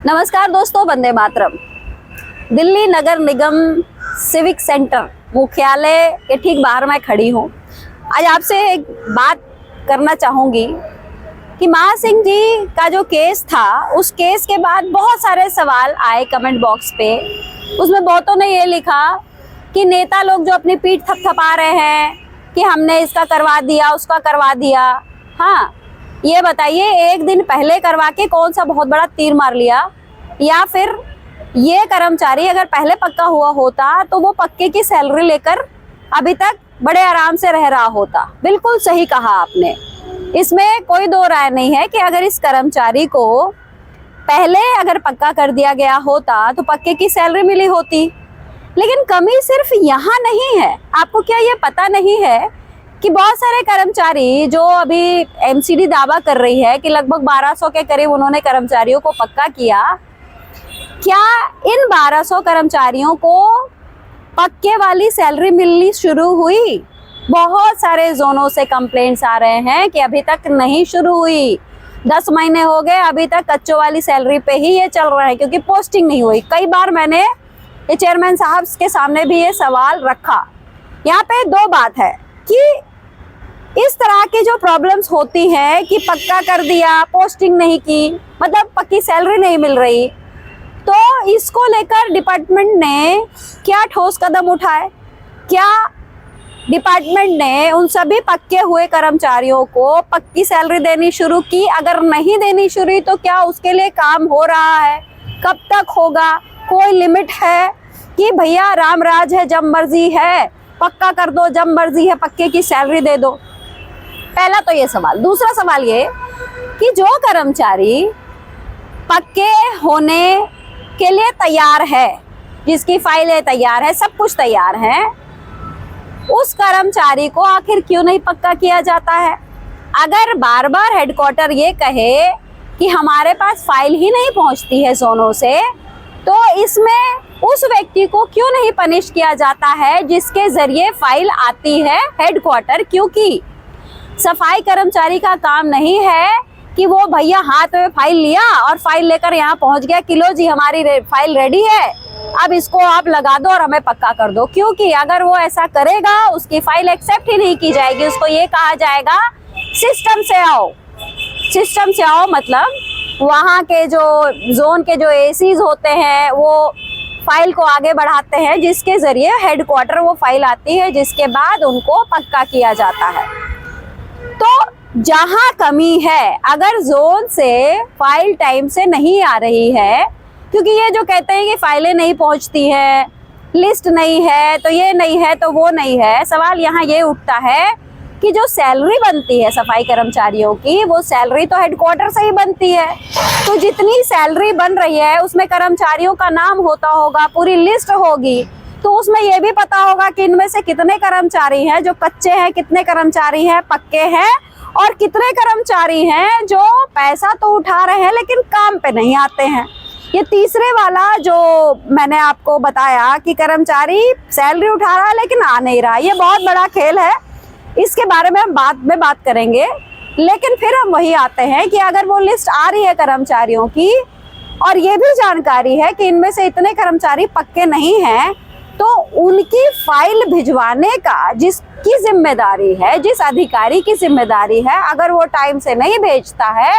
नमस्कार दोस्तों, वंदे मातरम। दिल्ली नगर निगम civic centre मुख्यालय के ठीक बाहर मैं खड़ी हूँ। आज आपसे एक बात करना चाहूँगी कि महासिंह जी का जो केस था, उस केस के बाद बहुत सारे सवाल आए कमेंट बॉक्स पे। उसमें बहुतों ने ये लिखा कि नेता लोग जो अपनी पीठ थपथपा रहे हैं कि हमने इसका करवा दिया, उसका करवा दिया। हाँ, ये बताइए, एक दिन पहले करवा के कौन सा बहुत बड़ा तीर मार लिया? या फिर ये कर्मचारी अगर पहले पक्का हुआ होता तो वो पक्के की सैलरी लेकर अभी तक बड़े आराम से रह रहा होता। बिल्कुल सही कहा आपने, इसमें कोई दो राय नहीं है कि अगर इस कर्मचारी को पहले अगर पक्का कर दिया गया होता तो पक्के की सैलरी मिली होती। लेकिन कमी सिर्फ यहाँ नहीं है। आपको क्या ये पता नहीं है कि बहुत सारे कर्मचारी जो अभी एमसीडी दावा कर रही है कि लगभग 1200 के करीब उन्होंने कर्मचारियों को पक्का किया, क्या इन 1200 कर्मचारियों को पक्के वाली सैलरी मिलनी शुरू हुई? बहुत सारे जोनों से कंप्लेंट्स आ रहे हैं कि अभी तक नहीं शुरू हुई। 10 महीने हो गए, अभी तक कच्चों वाली सैलरी पे ही ये चल रहा है, क्योंकि पोस्टिंग नहीं हुई। कई बार मैंने ये चेयरमैन साहब के सामने भी ये सवाल रखा। यहाँ पे दो बात है कि इस तरह की जो प्रॉब्लम्स होती हैं कि पक्का कर दिया, पोस्टिंग नहीं की, मतलब पक्की सैलरी नहीं मिल रही, तो इसको लेकर डिपार्टमेंट ने क्या ठोस कदम उठाए? क्या डिपार्टमेंट ने उन सभी पक्के हुए कर्मचारियों को पक्की सैलरी देनी शुरू की? अगर नहीं देनी शुरू तो क्या उसके लिए काम हो रहा है? कब तक होगा? कोई लिमिट है कि भैया राम राज है, जब मर्जी है पक्का कर दो, जब मर्जी है पक्के की सैलरी दे दो? पहला तो ये सवाल। दूसरा सवाल ये कि जो कर्मचारी पक्के होने के लिए तैयार है, जिसकी फाइलें तैयार है, सब कुछ तैयार है, उस कर्मचारी को आखिर क्यों नहीं पक्का किया जाता है? अगर बार बार हेडक्वार्टर ये कहे कि हमारे पास फाइल ही नहीं पहुंचती है जोनों से, तो इसमें उस व्यक्ति को क्यों नहीं पनिश किया जाता है जिसके जरिए फाइल आती है हेडक्वार्टर? क्योंकि सफाई कर्मचारी का काम नहीं है कि वो भैया हाथ में फाइल लिया और फाइल लेकर यहाँ पहुंच गया कि लो जी हमारी फाइल रेडी है, अब इसको आप लगा दो और हमें पक्का कर दो। क्योंकि अगर वो ऐसा करेगा उसकी फाइल एक्सेप्ट ही नहीं की जाएगी। उसको ये कहा जाएगा सिस्टम से आओ। सिस्टम से आओ मतलब वहाँ के जो जोन के जो एसीज होते हैं वो फाइल को आगे बढ़ाते हैं, जिसके जरिए हेडक्वार्टर वो फाइल आती है, जिसके बाद उनको पक्का किया जाता है। तो जहां कमी है, अगर जोन से फाइल टाइम से नहीं आ रही है, क्योंकि ये जो कहते हैं कि फाइलें नहीं पहुंचती हैं, लिस्ट नहीं है, तो ये नहीं है तो वो नहीं है, सवाल यहाँ ये उठता है कि जो सैलरी बनती है सफाई कर्मचारियों की, वो सैलरी तो हेडक्वार्टर से ही बनती है। तो जितनी सैलरी बन रही है उसमें कर्मचारियों का नाम होता होगा, पूरी लिस्ट होगी, तो उसमें ये भी पता होगा कि इनमें से कितने कर्मचारी हैं जो कच्चे हैं, कितने कर्मचारी हैं पक्के हैं, और कितने कर्मचारी हैं जो पैसा तो उठा रहे हैं लेकिन काम पे नहीं आते हैं। ये तीसरे वाला जो मैंने आपको बताया कि कर्मचारी सैलरी उठा रहा है लेकिन आ नहीं रहा, ये बहुत बड़ा खेल है। इसके बारे में हम बाद में बात करेंगे। लेकिन फिर हम वही आते हैं कि अगर वो लिस्ट आ रही है कर्मचारियों की और ये भी जानकारी है कि इनमें से इतने कर्मचारी पक्के नहीं हैं, तो उनकी फाइल भिजवाने का जिसकी जिम्मेदारी है, जिस अधिकारी की जिम्मेदारी है, अगर वो टाइम से नहीं भेजता है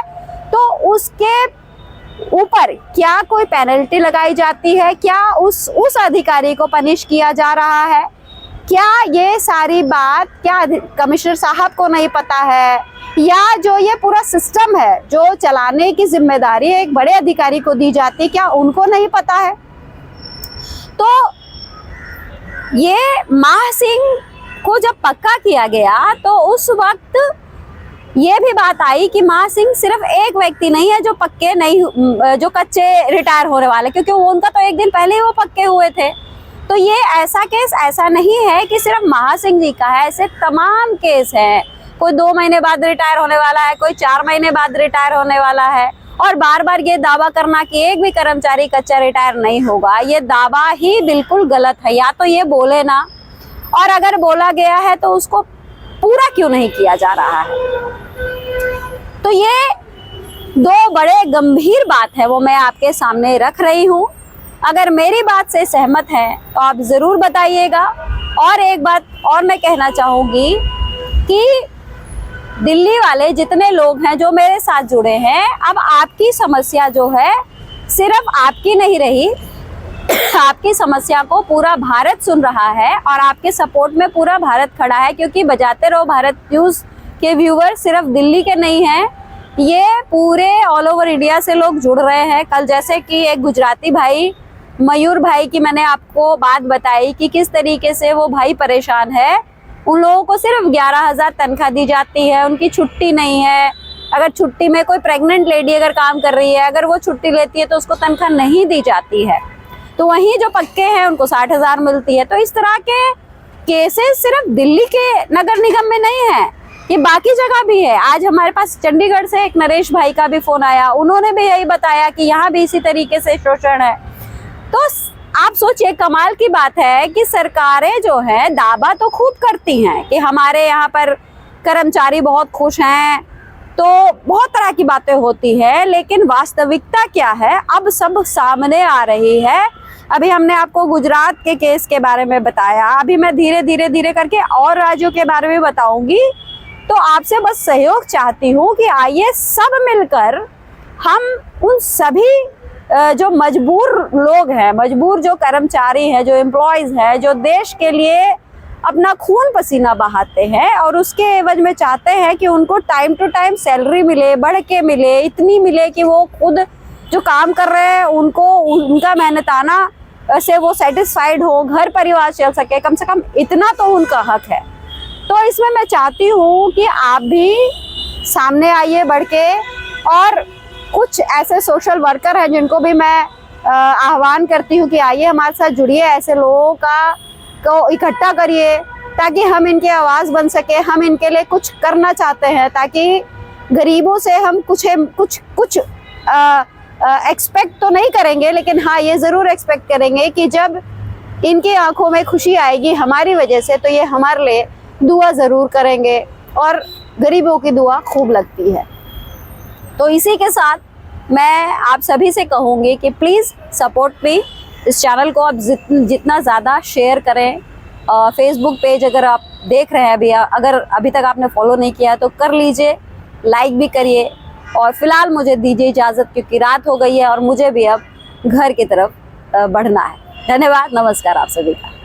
तो उसके ऊपर क्या कोई पेनल्टी लगाई जाती है? क्या उस अधिकारी को पनिश किया जा रहा है? क्या ये सारी बात क्या कमिश्नर साहब को नहीं पता है? या जो ये पूरा सिस्टम है जो चलाने की जिम्मेदारी एक बड़े अधिकारी को दी जाती है, क्या उनको नहीं पता है? तो ये महासिंह को जब पक्का किया गया तो उस वक्त ये भी बात आई कि महासिंह सिर्फ एक व्यक्ति नहीं है जो पक्के नहीं, जो कच्चे रिटायर होने वाले, क्योंकि उनका तो एक दिन पहले ही वो पक्के हुए थे। तो ये ऐसा केस ऐसा नहीं है कि सिर्फ महासिंह जी का है, ऐसे तमाम केस हैं। कोई 2 महीने बाद रिटायर होने वाला है, कोई 4 महीने बाद रिटायर होने वाला है, और बार बार ये दावा करना कि एक भी कर्मचारी कच्चा रिटायर नहीं होगा, ये दावा ही बिल्कुल गलत है। या तो ये बोले ना, और अगर बोला गया है तो उसको पूरा क्यों नहीं किया जा रहा है? तो ये दो बड़े गंभीर बात है वो मैं आपके सामने रख रही हूँ। अगर मेरी बात से सहमत हैं तो आप ज़रूर बताइएगा। और एक बात और मैं कहना चाहूँगी कि दिल्ली वाले जितने लोग हैं जो मेरे साथ जुड़े हैं, अब आपकी समस्या जो है सिर्फ आपकी नहीं रही, आपकी समस्या को पूरा भारत सुन रहा है और आपके सपोर्ट में पूरा भारत खड़ा है। क्योंकि बजाते रहो भारत न्यूज़ के व्यूअर सिर्फ दिल्ली के नहीं हैं, ये पूरे ऑल ओवर इंडिया से लोग जुड़ रहे हैं। कल जैसे कि एक गुजराती भाई मयूर भाई की मैंने आपको बात बताई कि किस तरीके से वो भाई परेशान है। उन लोगों को सिर्फ 11,000 तनख्वाह दी जाती है, उनकी छुट्टी नहीं है। अगर छुट्टी में कोई प्रेग्नेंट लेडी अगर काम कर रही है, अगर वो छुट्टी लेती है तो उसको तनख्वाह नहीं दी जाती है। तो वहीं जो पक्के हैं उनको 60,000 मिलती है। तो इस तरह के केसेस सिर्फ दिल्ली के नगर निगम में नहीं है, ये बाकी जगह भी है। आज हमारे पास चंडीगढ़ से एक नरेश भाई का भी फोन आया, उन्होंने भी यही बताया कि यहाँ भी इसी तरीके से शोषण है। तो आप सोचिए, कमाल की बात है कि सरकारें जो है दावा तो खूब करती हैं कि हमारे यहाँ पर कर्मचारी बहुत खुश हैं, तो बहुत तरह की बातें होती है, लेकिन वास्तविकता क्या है अब सब सामने आ रही है। अभी हमने आपको गुजरात के केस के बारे में बताया, अभी मैं धीरे धीरे और राज्यों के बारे में बताऊंगी। तो आपसे बस सहयोग चाहती हूँ कि आइए सब मिलकर हम उन सभी जो मजबूर लोग हैं, मजबूर जो कर्मचारी हैं, जो एम्प्लॉयज़ हैं, जो देश के लिए अपना खून पसीना बहाते हैं और उसके एवज में चाहते हैं कि उनको टाइम टू टाइम सैलरी मिले, बढ़ के मिले, इतनी मिले कि वो खुद जो काम कर रहे हैं उनको उनका मेहनताना से वो सेटिस्फाइड हो, घर परिवार चल सके, कम से कम इतना तो उनका हक है। तो इसमें मैं चाहती हूँ कि आप भी सामने आइए बढ़ के, और कुछ ऐसे सोशल वर्कर हैं जिनको भी मैं आह्वान करती हूँ कि आइए हमारे साथ जुड़िए, ऐसे लोगों को इकट्ठा करिए ताकि हम इनकी आवाज़ बन सके। हम इनके लिए कुछ करना चाहते हैं ताकि गरीबों से हम कुछ एक्सपेक्ट तो नहीं करेंगे, लेकिन हाँ ये ज़रूर एक्सपेक्ट करेंगे कि जब इनकी आंखों में खुशी आएगी हमारी वजह से, तो ये हमारे लिए दुआ ज़रूर करेंगे, और गरीबों की दुआ खूब लगती है। तो इसी के साथ मैं आप सभी से कहूँगी कि प्लीज़ सपोर्ट मी, इस चैनल को आप जितना ज़्यादा शेयर करें। फेसबुक पेज अगर आप देख रहे हैं अभी, अगर अभी तक आपने फॉलो नहीं किया तो कर लीजिए, लाइक भी करिए। और फिलहाल मुझे दीजिए इजाज़त, क्योंकि रात हो गई है और मुझे भी अब घर की तरफ बढ़ना है। धन्यवाद, नमस्कार आप सभी का।